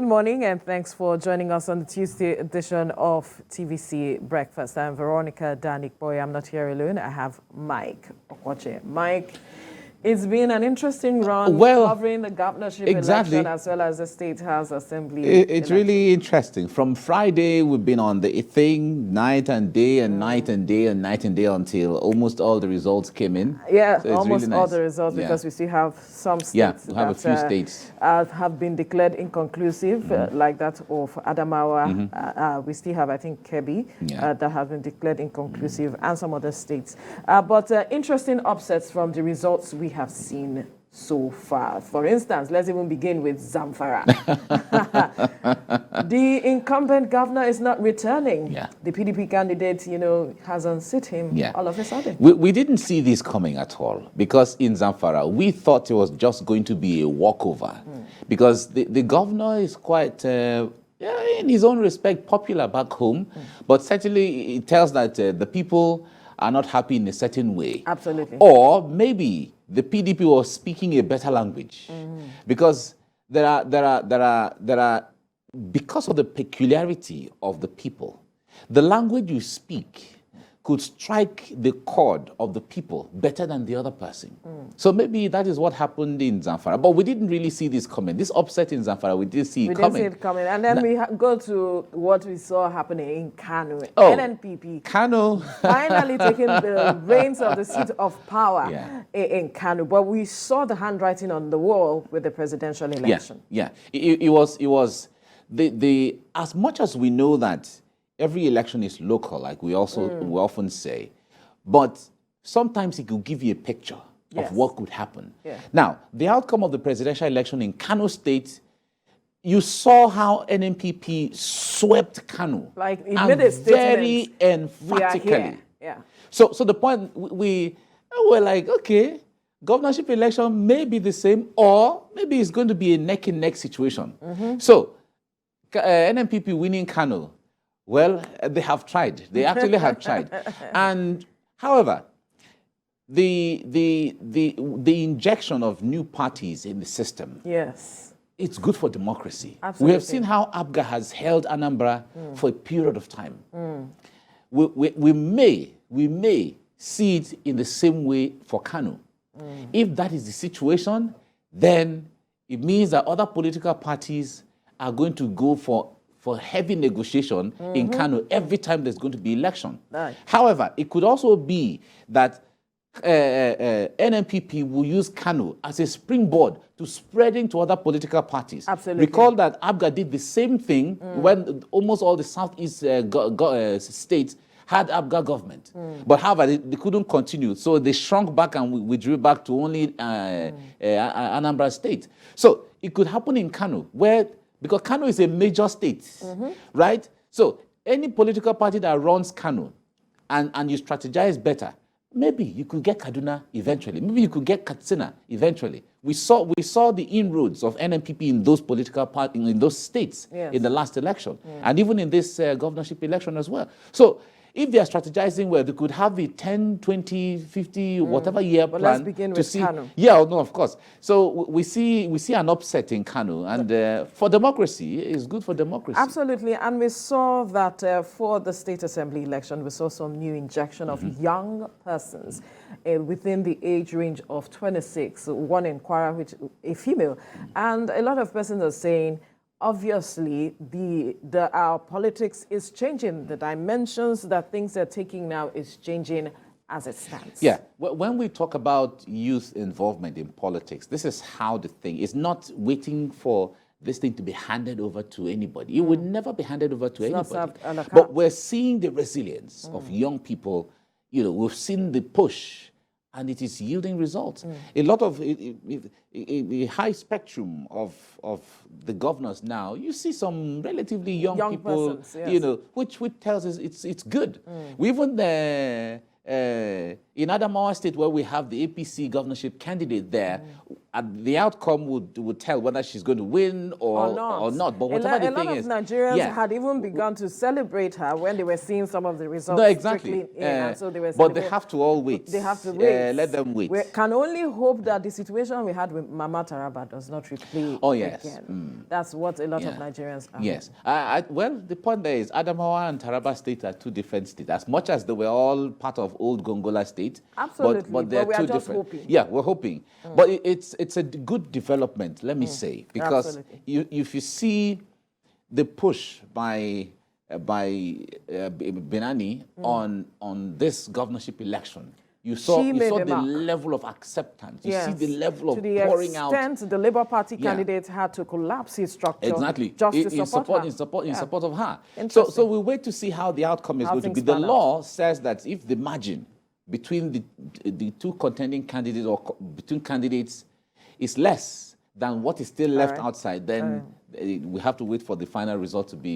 Good morning and thanks for joining us on the Tuesday edition of TVC Breakfast. I'm Veronica Danikboy. I'm not here alone. I have Mike Okwache. Mike, it's been an interesting run covering the governorship election as well as the State House Assembly It's really interesting. From Friday, we've been on the thing night and day and night and day and night and day until almost all the results came in. Yeah, so almost really nice. all the results because we still have some states we have a few states have been declared inconclusive, like that of Adamawa. We still have, I think, Kebbi that have been declared inconclusive and some other states. But interesting upsets from the results we have seen so far. For instance, let's even begin with Zamfara. The incumbent governor is not returning. The PDP candidate, has unseated him all of a sudden. We didn't see this coming at all because in Zamfara, we thought it was just going to be a walkover because the governor is quite, in his own respect, popular back home, but certainly it tells that the people are not happy in a certain way. Absolutely. Or maybe the PDP was speaking a better language because there are because of the peculiarity of the people, the language you speak could strike the chord of the people better than the other person. So maybe that is what happened in Zamfara. But we didn't really see this coming. This upset in Zamfara, we didn't see it coming. We didn't see it coming. And then we go to what we saw happening in Kano. NNPP. Kano. Finally taking the reins of the seat of power in Kano. But we saw the handwriting on the wall with the presidential election. It was the as much as we know that every election is local, like we often say, but sometimes it could give you a picture of what could happen. Now, the outcome of the presidential election in Kano State, you saw how NNPP swept Kano. Like it made a statement. Very emphatically. So the point, we were like, okay, governorship election may be the same, or maybe it's going to be a neck-and-neck situation. So NNPP winning Kano, well, they have tried. They actually have tried. And however, the injection of new parties in the system, it's good for democracy. Absolutely. We have seen how ABGA has held Anambra for a period of time. We may see it in the same way for Kano. If that is the situation, then it means that other political parties are going to go for heavy negotiation in Kano every time there's going to be election. However, it could also be that NNPP will use Kano as a springboard to spreading to other political parties. Absolutely. Recall that ABGA did the same thing when almost all the southeast states had ABGA government. But however, they couldn't continue. So they shrunk back and withdrew back to only Anambra State. So it could happen in Kano, because Kano is a major state, right? So any political party that runs Kano and you strategize better, maybe you could get Kaduna eventually. Maybe you could get Katsina eventually. We saw the inroads of NNPP in those political parties, in those states in the last election, and even in this governorship election as well. So if they are strategizing well, they could have a 10, 20, 50, whatever year plan. Let's begin with Kano. No, of course. So we see an upset in Kano, and for democracy, it's good for democracy. Absolutely, and we saw that for the State Assembly election, we saw some new injection of young persons within the age range of 26, one in Kwara, which a female, and a lot of persons are saying, obviously, our politics is changing. The dimensions that things are taking now is changing as it stands. When we talk about youth involvement in politics, this is how the thing is not waiting for this thing to be handed over to anybody. It would never be handed over to anybody. But we're seeing the resilience of young people. We've seen the push, and it is yielding results. A lot of a high spectrum of the governors now, you see some relatively young people, persons, which tells us it's good. We even In Adamawa State, where we have the APC governorship candidate there, the outcome would tell whether she's going to win or not. But whatever the thing is, a lot of Nigerians had even begun to celebrate her when they were seeing some of the results. No, exactly. And so they were but they have to all wait. They have to wait. Let them wait. We can only hope that the situation we had with Mama Taraba does not replay again. That's what a lot of Nigerians are. Yes. Well, the point there is Adamawa and Taraba State are two different states. As much as they were all part of old Gongola State, absolutely, but they're we are two just different. hoping. Yeah, we're hoping. But it's a good development, let me say, because if you see the push by Benani on this governorship election, you saw the level of acceptance. You see the level of pouring out. To the extent the Labour Party candidate had to collapse his structure just to support her. In support of her. So we wait to see how the outcome is going to be. The law says that if the margin between the two contending candidates or between candidates is less than what is still left outside, then we have to wait for the final result to be